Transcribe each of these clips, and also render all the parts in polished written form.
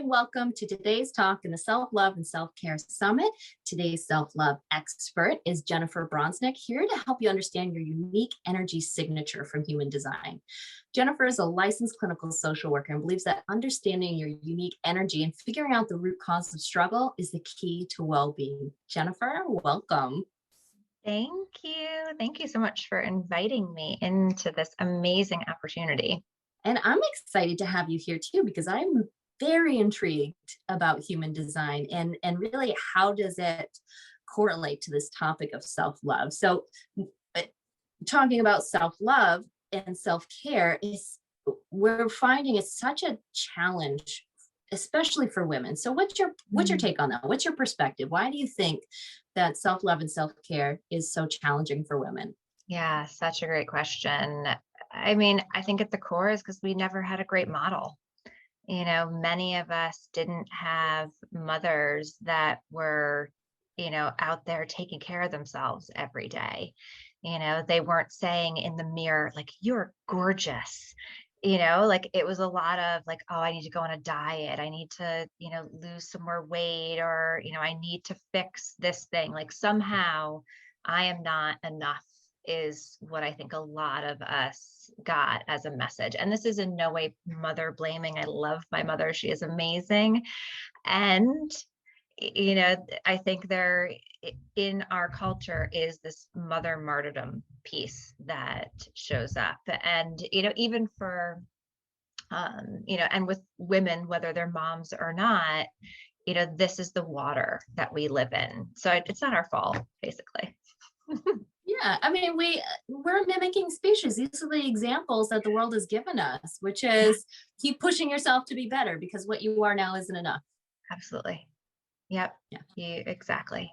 welcome to today's talk in the Self-Love and Self-Care Summit. Today's self-love expert is Jennifer Bronzenick, here to help you understand your unique energy signature from human design. Jennifer is a licensed clinical social worker and believes that understanding your unique energy and figuring out the root cause of struggle is the key to well-being. Jennifer, welcome. Thank you. Thank you so much for inviting me into this amazing opportunity. And I'm excited to have you here too, because I'm very intrigued about human design and really how does it correlate to this topic of self-love. So talking about self-love and self-care is, we're finding it's such a challenge, especially for women. So what's your take on that? What's your perspective? Why do you think that self-love and self-care is so challenging for women? Yeah, such a great question. I mean, I think at the core is because we never had a great model. Many of us didn't have mothers that were, out there taking care of themselves every day. They weren't saying in the mirror, like, you're gorgeous. Like it was a lot of like, oh, I need to go on a diet. I need to, lose some more weight, or, I need to fix this thing. Like somehow I am not enough is what I think a lot of us got as a message. And this is in no way mother blaming. I love my mother. She is amazing. And, I think there in our culture is this mother martyrdom piece that shows up. And, even for, and with women, whether they're moms or not, this is the water that we live in. So it's not our fault, basically. Yeah, I mean, we're a mimicking species. These are the examples that the world has given us, which is keep pushing yourself to be better because what you are now isn't enough. Absolutely. Yep. Yeah. Exactly.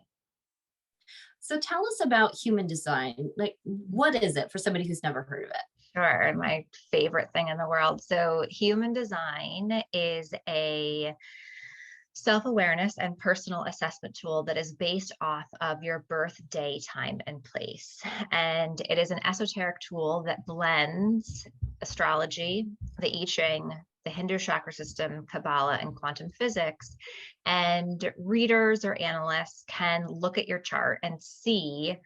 So tell us about human design. Like, what is it for somebody who's never heard of it? Sure. My favorite thing in the world. So human design is a self-awareness and personal assessment tool that is based off of your birthday time and place. And it is an esoteric tool that blends astrology, the I Ching, the Hindu chakra system, Kabbalah, and quantum physics. And readers or analysts can look at your chart and see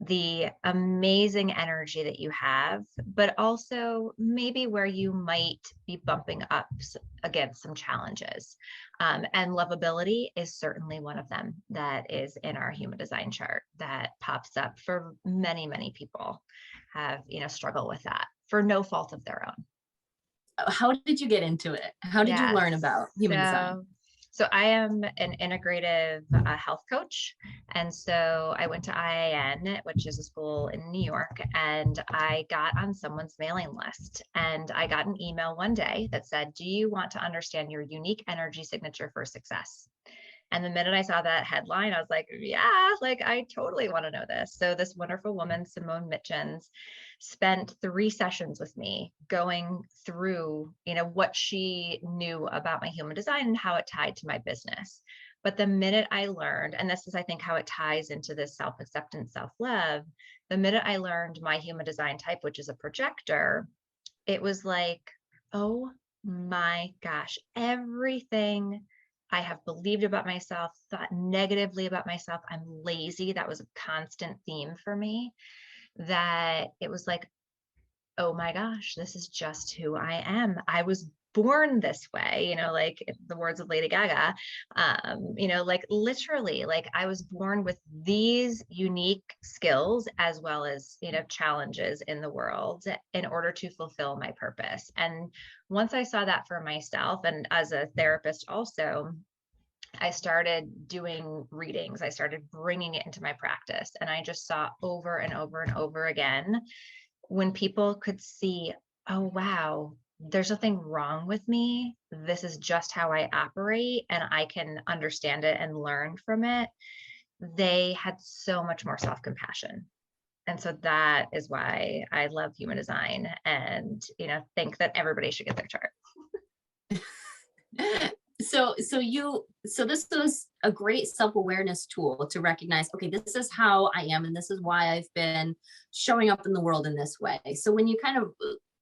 the amazing energy that you have, but also maybe where you might be bumping up against some challenges. And lovability is certainly one of them that is in our human design chart that pops up for many, many people have, struggle with that for no fault of their own. How did you get into it? How did you learn about human design? So I am an integrative health coach. And so I went to IIN, which is a school in New York, and I got on someone's mailing list. And I got an email one day that said, do you want to understand your unique energy signature for success? And the minute I saw that headline, I was like, yeah, like I totally want to know this. So this wonderful woman, Simone Mitchens, spent 3 sessions with me going through, what she knew about my human design and how it tied to my business. But the minute I learned, and this is, I think, how it ties into this self-acceptance, self-love, the minute I learned my human design type, which is a projector, it was like, oh my gosh, everything I have believed about myself, thought negatively about myself. I'm lazy. That was a constant theme for me, that it was like, oh my gosh, this is just who I am. I was born this way, like the words of Lady Gaga, like literally, like I was born with these unique skills as well as, challenges in the world in order to fulfill my purpose. And once I saw that for myself, and as a therapist also, I started doing readings. I started bringing it into my practice. And I just saw over and over and over again when people could see, oh, wow, there's nothing wrong with me. This is just how I operate, and I can understand it and learn from it. They had so much more self-compassion. And so that is why I love human design and, think that everybody should get their chart. So this was a great self-awareness tool to recognize, okay, this is how I am, and this is why I've been showing up in the world in this way. So when you kind of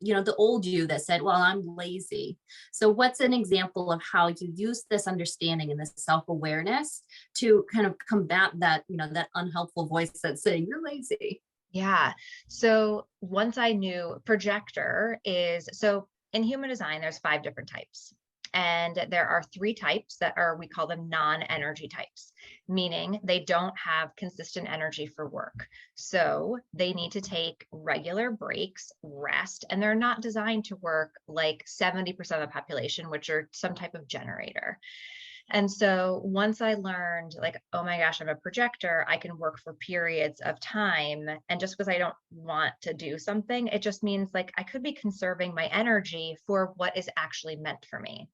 the old you that said, well, I'm lazy. So what's an example of how you use this understanding and this self-awareness to kind of combat that, that unhelpful voice that's saying you're lazy? Yeah. So once I knew projector is, so in human design, there's 5 different types. And there are 3 types that are, we call them non-energy types, meaning they don't have consistent energy for work. So they need to take regular breaks, rest, and they're not designed to work like 70% of the population, which are some type of generator. And so once I learned, like, oh my gosh, I'm a projector, I can work for periods of time. And just because I don't want to do something, it just means like I could be conserving my energy for what is actually meant for me.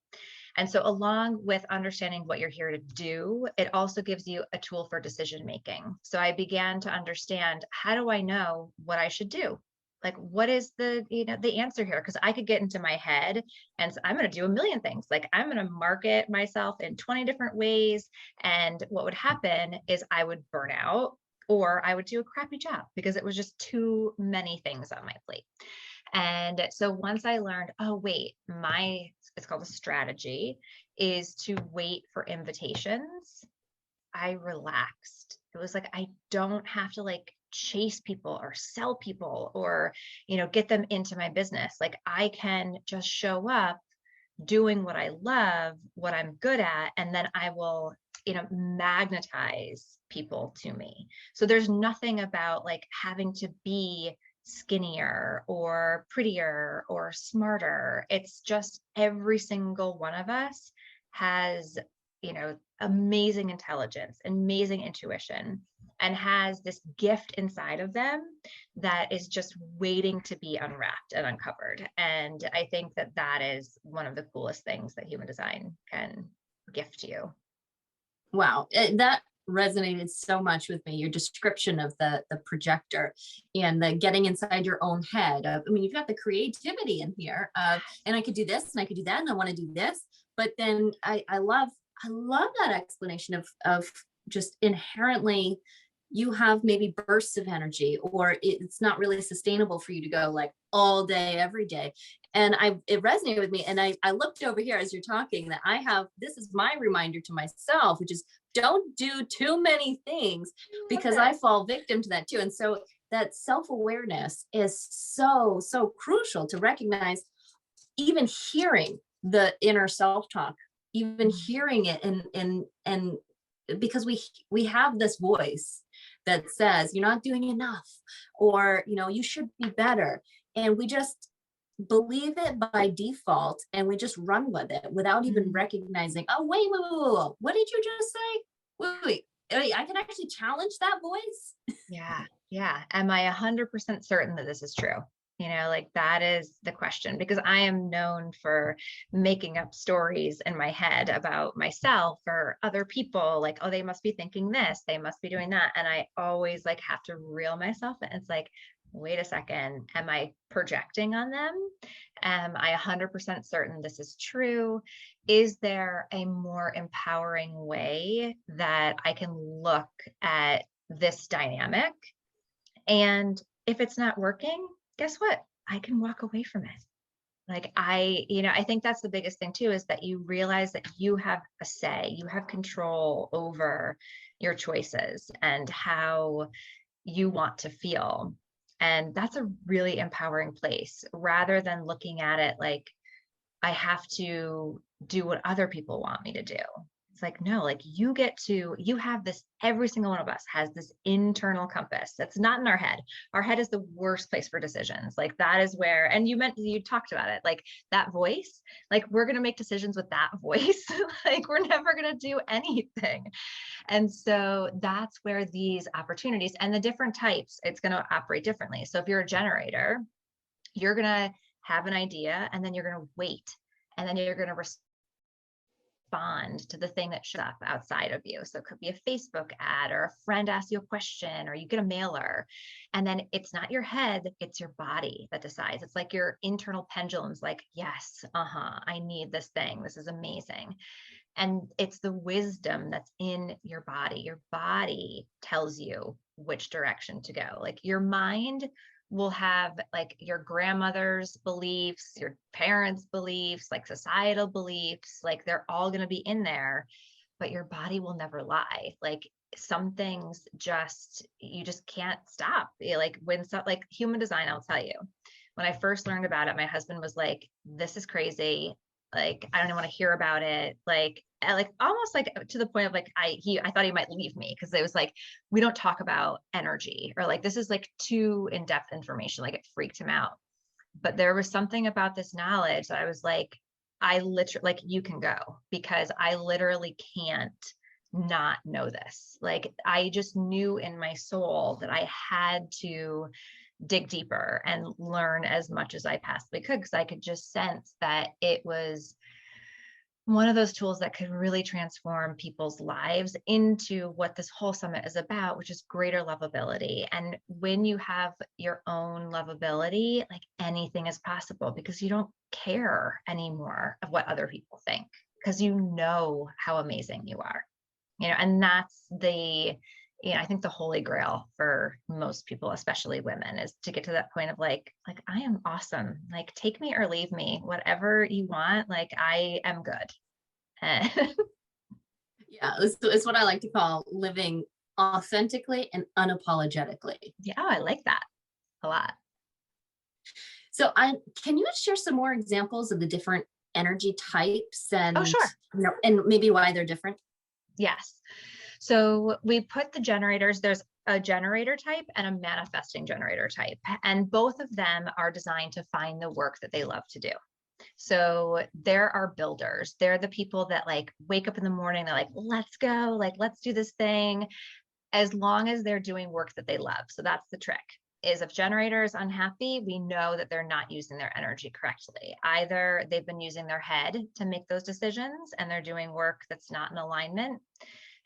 And so, along with understanding what you're here to do, it also gives you a tool for decision making. So, I began to understand, how do I know what I should do? Like, what is the answer here? Because I could get into my head and I'm going to do a million things. Like, I'm going to market myself in 20 different ways. And what would happen is I would burn out, or I would do a crappy job because it was just too many things on my plate. And so once I learned, oh, wait, it's called a strategy, is to wait for invitations, I relaxed. It was like, I don't have to like chase people or sell people or, get them into my business. Like, I can just show up doing what I love, what I'm good at, and then I will, magnetize people to me. So there's nothing about like having to be skinnier or prettier or smarter. It's just every single one of us has, amazing intelligence, amazing intuition, and has this gift inside of them that is just waiting to be unwrapped and uncovered. And I think that that is one of the coolest things that human design can gift you. Wow, that resonated so much with me. Your description of the projector and the getting inside your own head. You've got the creativity in here, and I could do this and I could do that and I want to do this. But then I love that explanation of just inherently you have maybe bursts of energy, or it's not really sustainable for you to go like all day every day. And it resonated with me, and I looked over here as you're talking that this is my reminder to myself, which is don't do too many things, because I fall victim to that too. And so that self-awareness is so so crucial to recognize, even hearing the inner self-talk, even hearing it, and because we have this voice that says you're not doing enough, or you should be better, and we just believe it by default, and we just run with it without even recognizing, oh, wait, what did you just say? Wait, I can actually challenge that voice. Yeah. Yeah. Am I 100% certain that this is true? Like, that is the question, because I am known for making up stories in my head about myself or other people. Like, oh, they must be thinking this, they must be doing that. And I always like have to reel myself in. It's like, wait a second, am I projecting on them? Am I 100% certain this is true? Is there a more empowering way that I can look at this dynamic? And if it's not working, guess what? I can walk away from it. Like, I think that's the biggest thing too, is that you realize that you have a say, you have control over your choices and how you want to feel. And that's a really empowering place, rather than looking at it like I have to do what other people want me to do. It's like, no, like you have this, every single one of us has this internal compass that's not in our head. Our head is the worst place for decisions. Like, that is where, and you talked about it, like that voice, like we're going to make decisions with that voice. Like, we're never going to do anything. And so that's where these opportunities and the different types, it's going to operate differently. So if you're a generator, you're going to have an idea, and then you're going to wait, and then you're going to respond to the thing that shows up outside of you. So it could be a Facebook ad, or a friend asks you a question, or you get a mailer. And then it's not your head, it's your body that decides. It's like your internal pendulum's like, yes, I need this thing. This is amazing. And it's the wisdom that's in your body. Your body tells you which direction to go. Like, your mind will have like your grandmother's beliefs, your parents' beliefs, like societal beliefs, like they're all going to be in there, but your body will never lie. Like some things you just can't stop. Like when like human design, I'll tell you, when I first learned about it, my husband was like, this is crazy. Like, I don't even want to hear about it. Like almost like to the point of like, I thought he might leave me because it was like, we don't talk about energy, or like, this is like too in-depth information. Like it freaked him out. But there was something about this knowledge that I was like, I literally, like, you can go, because I literally can't not know this. Like, I just knew in my soul that I had to dig deeper and learn as much as I possibly could, because I could just sense that it was one of those tools that could really transform people's lives into what this whole summit is about, which is greater lovability. And when you have your own lovability, like anything is possible, because you don't care anymore of what other people think, because you know how amazing you are. And that's I think the holy grail for most people, especially women, is to get to that point of like, I am awesome. Like, take me or leave me, whatever you want. Like, I am good. Yeah, it's what I like to call living authentically and unapologetically. Yeah, I like that a lot. So can you share some more examples of the different energy types Oh, sure. and maybe why they're different? Yes. So we put the generators, there's a generator type and a manifesting generator type, and both of them are designed to find the work that they love to do. So there are builders. They're the people that like wake up in the morning, they're like, let's go, like, let's do this thing, as long as they're doing work that they love. So that's the trick. Is if generator is unhappy, we know that they're not using their energy correctly. Either they've been using their head to make those decisions and they're doing work that's not in alignment.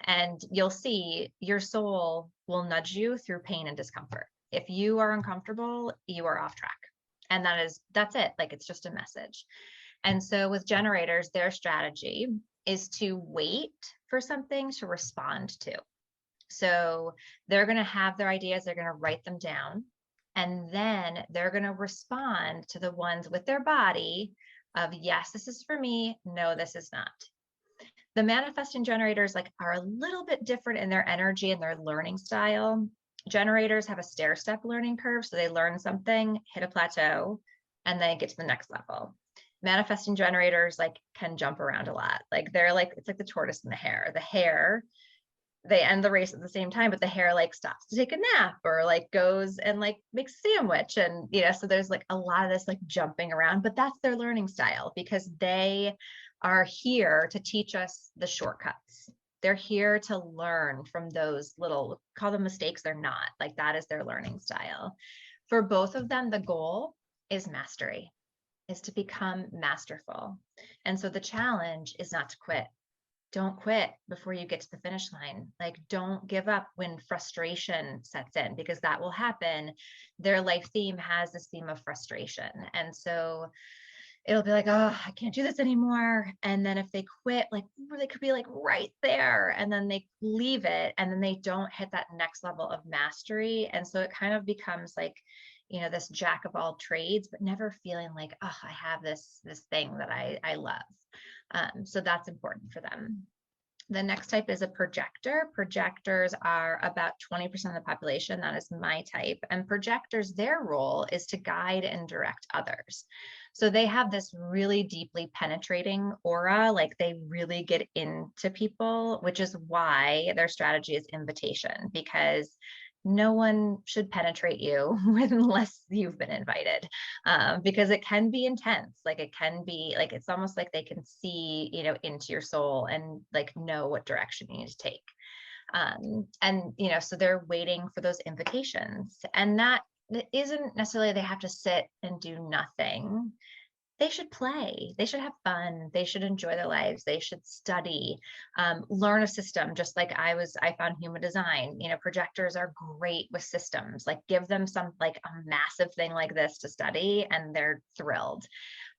And you'll see your soul will nudge you through pain and discomfort. If you are uncomfortable, you are off track. And that's it. Like, it's just a message. And so with generators, their strategy is to wait for something to respond to. So they're going to have their ideas, they're going to write them down, and then they're going to respond to the ones with their body of, yes, this is for me. No, this is not. The manifesting generators are a little bit different in their energy and their learning style. Generators have a stair-step learning curve. So they learn something, hit a plateau, and then get to the next level. Manifesting generators can jump around a lot. It's like the tortoise and the hare. The hare, they end the race at the same time, but the hare stops to take a nap or goes and makes a sandwich. And, so there's a lot of this jumping around, but that's their learning style, because they are here to teach us the shortcuts. They're here to learn from those little, call them mistakes. They're not. That is their learning style. For both of them, the goal is mastery, is to become masterful. And so the challenge is not to quit. Don't quit before you get to the finish line. Don't give up when frustration sets in, because that will happen. Their life theme has this theme of frustration. And so it'll be oh, I can't do this anymore. And then if they quit, they could be right there, and then they leave it, and then they don't hit that next level of mastery. And so it kind of becomes this jack of all trades, but never feeling oh, I have this thing that I love. So that's important for them. The next type is a projector. Projectors are about 20% of the population. That is my type. And projectors, their role is to guide and direct others. So they have this really deeply penetrating aura, they really get into people, which is why their strategy is invitation, because no one should penetrate you unless you've been invited, because it can be intense. It can be it's almost like they can see, into your soul and know what direction you need to take. And, so they're waiting for those invitations, and that isn't necessarily they have to sit and do nothing. They should play, they should have fun, they should enjoy their lives, they should study, learn a system, just like I found human design. Projectors are great with systems. Give them some a massive thing like this to study, and they're thrilled.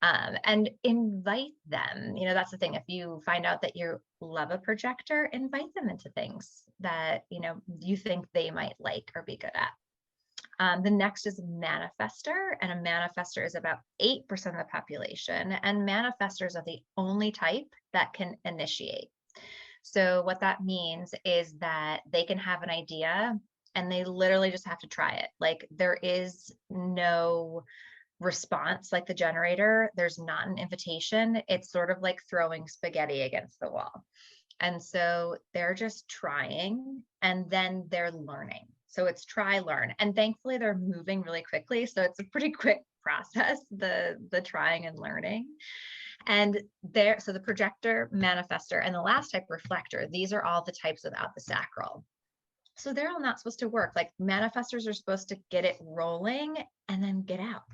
And invite them. That's the thing. If you find out that you love a projector, invite them into things that you think they might like or be good at. The next is manifester, and a manifester is about 8% of the population, and manifestors are the only type that can initiate. So what that means is that they can have an idea and they literally just have to try it. Like there is no response like the generator. There's not an invitation. It's sort of like throwing spaghetti against the wall. And so they're just trying and then they're learning. So it's try, learn. And thankfully they're moving really quickly. So it's a pretty quick process, the trying and learning. And there, so the projector, manifester, and the last type, reflector, these are all the types without the sacral. So they're all not supposed to work. Like manifestors are supposed to get it rolling and then get out.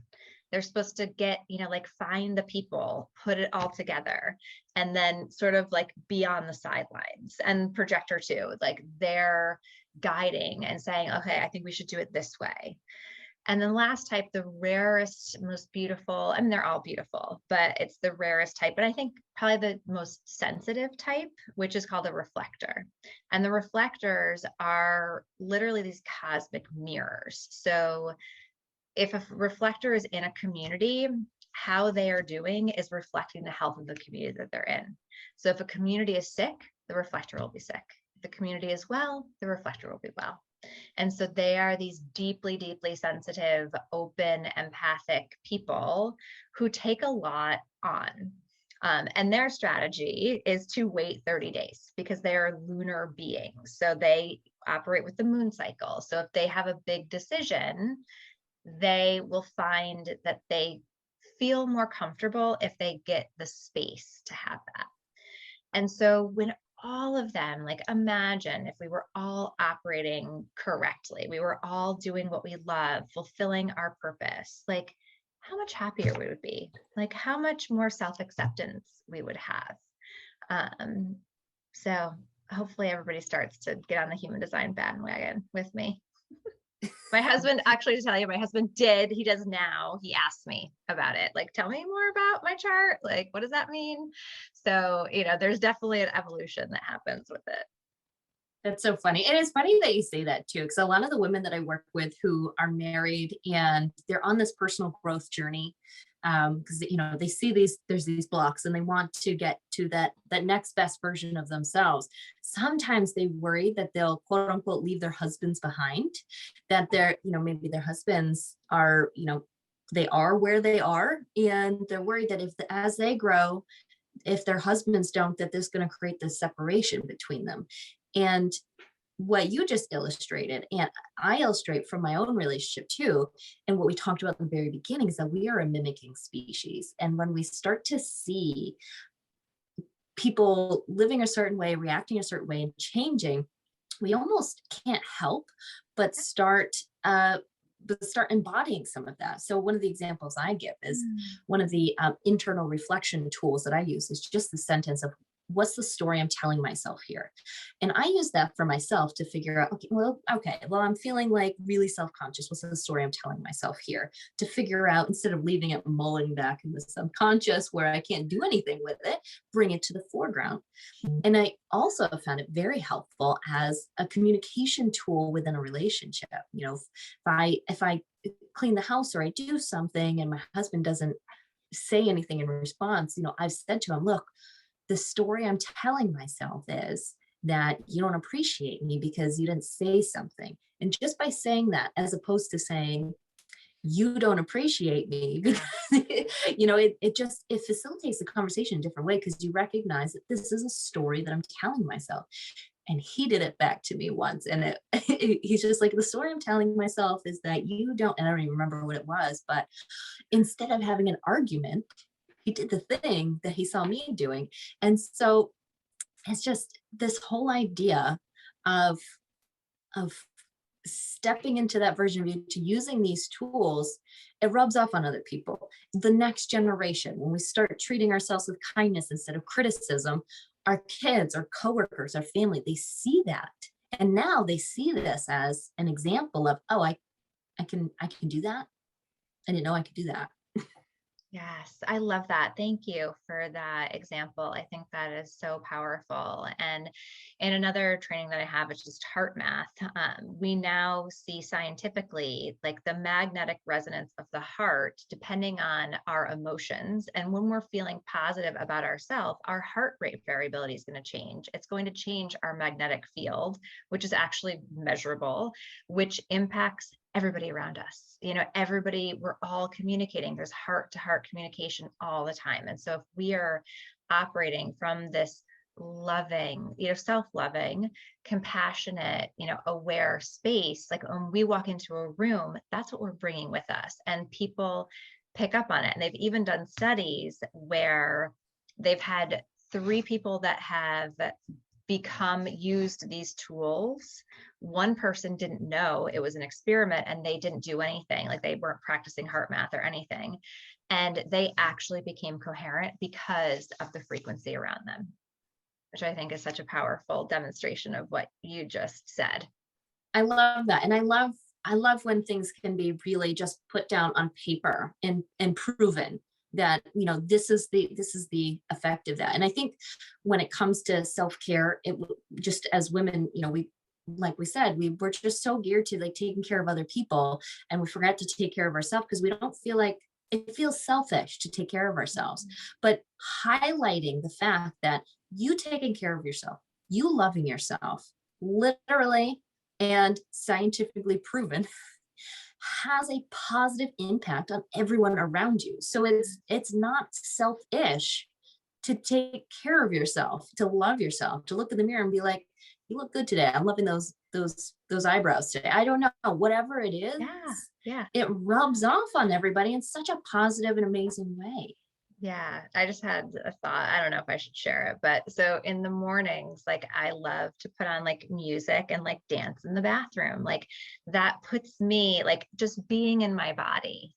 They're supposed to get, like find the people, put it all together, and then sort of like be on the sidelines. And projector too, like they're guiding and saying, okay, I think we should do it this way. And then last type, the rarest, most beautiful, I mean, they're all beautiful, but it's the rarest type. And I think probably the most sensitive type, which is called a reflector. And the reflectors are literally these cosmic mirrors. So if a reflector is in a community, how they are doing is reflecting the health of the community that they're in. So if a community is sick, the reflector will be sick. If the community is well, the reflector will be well. And so they are these deeply, deeply sensitive, open, empathic people who take a lot on. And their strategy is to wait 30 days because they are lunar beings. So they operate with the moon cycle. So if they have a big decision, they will find that they feel more comfortable if they get the space to have that. And so when all of them, like imagine if we were all operating correctly, we were all doing what we love, fulfilling our purpose, like how much happier we would be, like how much more self-acceptance we would have. So hopefully everybody starts to get on the human design bandwagon with me. My husband, actually, to tell you, my husband did, he does now, he asked me about it, like, tell me more about my chart, like, what does that mean? So, there's definitely an evolution that happens with it. That's so funny. And it's funny that you say that too, because a lot of the women that I work with who are married and they're on this personal growth journey, because they see there's these blocks and they want to get to that next best version of themselves. Sometimes they worry that they'll quote unquote leave their husbands behind, that they're, maybe their husbands are, they are where they are, and they're worried that as they grow, if their husbands don't, that there's going to create this separation between them. And what you just illustrated, and I illustrate from my own relationship too, and what we talked about in the very beginning, is that we are a mimicking species. And when we start to see people living a certain way, reacting a certain way, and changing, we almost can't help but start embodying some of that. So one of the examples I give is one of the internal reflection tools that I use is just the sentence of, what's the story I'm telling myself here? And I use that for myself to figure out, okay, I'm feeling like really self-conscious. What's the story I'm telling myself here? To figure out, instead of leaving it mulling back in the subconscious where I can't do anything with it, bring it to the foreground. And I also found it very helpful as a communication tool within a relationship. If I clean the house or I do something and my husband doesn't say anything in response, I've said to him, look, the story I'm telling myself is that you don't appreciate me because you didn't say something. And just by saying that, as opposed to saying, you don't appreciate me, because, it facilitates the conversation in a different way, because you recognize that this is a story that I'm telling myself. And he did it back to me once. And he's just like, the story I'm telling myself is that you don't, and I don't even remember what it was, but instead of having an argument, he did the thing that he saw me doing. And so it's just this whole idea of stepping into that version of you, to using these tools, it rubs off on other people. The next generation, when we start treating ourselves with kindness instead of criticism, our kids, our coworkers, our family, they see that. And now they see this as an example of, oh, I can do that. I didn't know I could do that. Yes, I love that. Thank you for that example. I think that is so powerful. And in another training that I have, which is heart math, we now see scientifically like the magnetic resonance of the heart, depending on our emotions. And when we're feeling positive about ourselves, our heart rate variability is going to change. It's going to change our magnetic field, which is actually measurable, which impacts everybody around us. Everybody, we're all communicating. There's heart to heart communication all the time. And so if we are operating from this loving, self-loving, compassionate, aware space, like when we walk into a room, that's what we're bringing with us. And people pick up on it. And they've even done studies where they've had 3 people that have used these tools. One person didn't know it was an experiment and they didn't do anything, like they weren't practicing heart math or anything. And they actually became coherent because of the frequency around them, which I think is such a powerful demonstration of what you just said. I love that. And I love when things can be really just put down on paper and proven that, this is the effect of that. And I think when it comes to self-care, just as women, like we said, we're just so geared to like taking care of other people, and we forget to take care of ourselves because we don't feel like it feels selfish to take care of ourselves. But highlighting the fact that you taking care of yourself, you loving yourself, literally and scientifically proven, has a positive impact on everyone around you. So it's not selfish to take care of yourself, to love yourself, to look in the mirror and be like, you look good today. I'm loving those eyebrows today. I don't know, whatever it is. Yeah. It rubs off on everybody in such a positive and amazing way. Yeah, I just had a thought. I don't know if I should share it, but so in the mornings, like I love to put on like music and like dance in the bathroom. Like that puts me like just being in my body,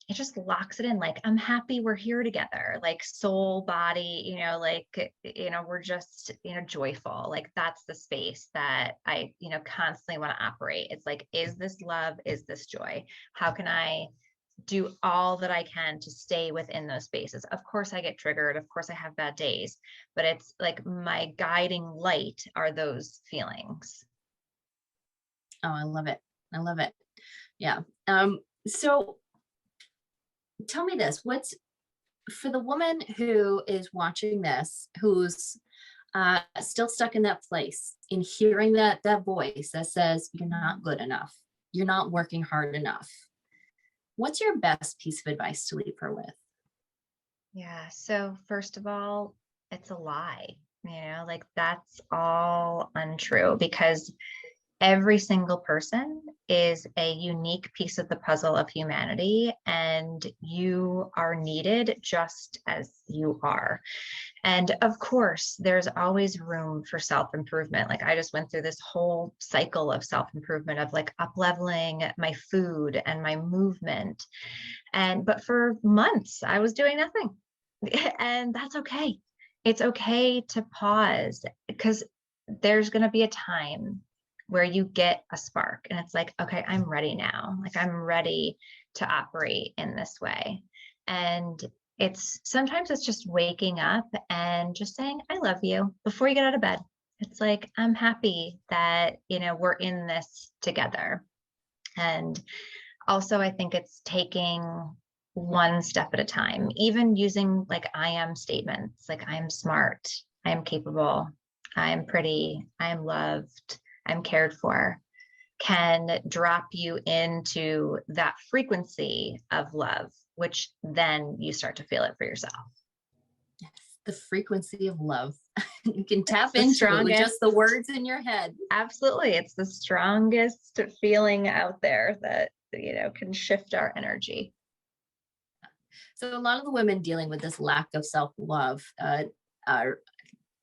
it just locks it in. Like, I'm happy we're here together, like soul, body, we're just, joyful. Like that's the space that I, constantly want to operate. It's like, is this love? Is this joy? How can I do all that I can to stay within those spaces? Of course I get triggered. Of course I have bad days, but it's like my guiding light are those feelings. Oh, I love it. I love it. Yeah. So tell me this, what's for the woman who is watching this, who's still stuck in that place, in hearing that voice that says, you're not good enough, you're not working hard enough. What's your best piece of advice to leave her with? Yeah. So first of all, it's a lie, like that's all untrue, because every single person is a unique piece of the puzzle of humanity, and you are needed just as you are. And of course, there's always room for self-improvement. Like I just went through this whole cycle of self-improvement of like up-leveling my food and my movement. But for months, I was doing nothing. And that's okay. It's okay to pause, because there's going to be a time where you get a spark and it's like, okay, I'm ready now. Like I'm ready to operate in this way. And sometimes it's just waking up and just saying, I love you before you get out of bed. It's like, I'm happy that, we're in this together. And also, I think it's taking one step at a time, even using like I am statements, like I am smart, I am capable, I am pretty, I am loved, I'm cared for, can drop you into that frequency of love, which then you start to feel it for yourself. Yes, the frequency of love. You can tap into it with just the words in your head. Absolutely. It's the strongest feeling out there that, can shift our energy. So a lot of the women dealing with this lack of self-love are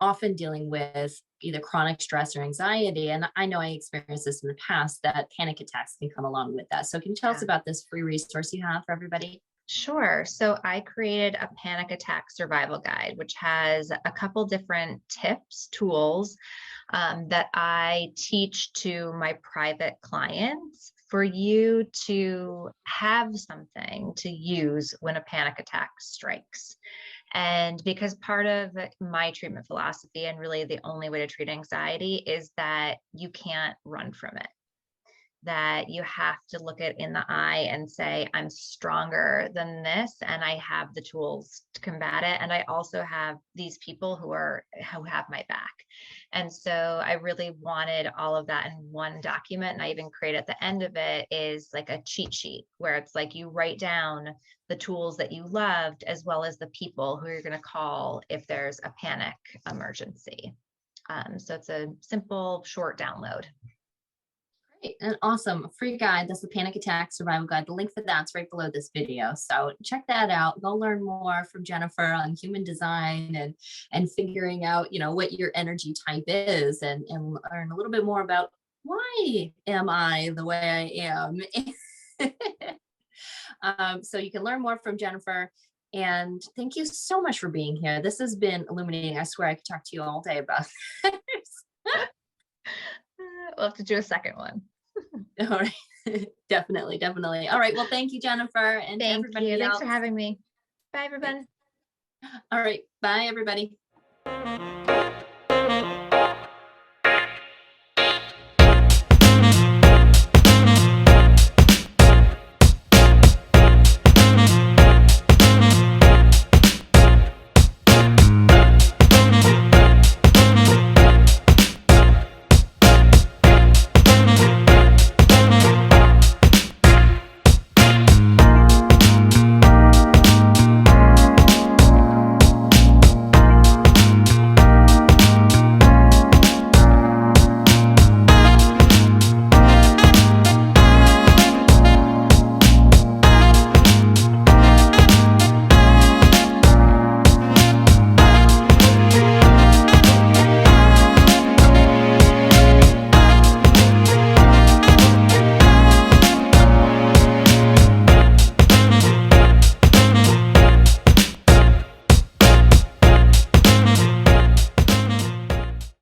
often dealing with either chronic stress or anxiety. And I know I experienced this in the past, that panic attacks can come along with that. So can you tell us about this free resource you have for everybody? Sure. So I created a panic attack survival guide, which has a couple different tips, tools that I teach to my private clients for you to have something to use when a panic attack strikes. And because part of my treatment philosophy, and really the only way to treat anxiety, is that you can't run from it, that you have to look it in the eye and say, I'm stronger than this, and I have the tools to combat it. And I also have these people who have my back. And so I really wanted all of that in one document. And I even created at the end of it is like a cheat sheet where it's like you write down the tools that you loved, as well as the people who you're going to call if there's a panic emergency. So it's a simple, short download. Great and awesome. A free guide. That's the Panic Attack Survival Guide. The link for that's right below this video. So check that out. Go learn more from Jennifer on human design and figuring out, you know, what your energy type is, and learn a little bit more about why am I the way I am. So you can learn more from Jennifer. And thank you so much for being here. This has been illuminating. I swear I could talk to you all day about this. We'll have to do a second one. All right. Definitely. All right. Well, thank you, Jennifer. And Thank everybody you. else. Thanks for having me. Bye, everyone. All right. Bye, everybody.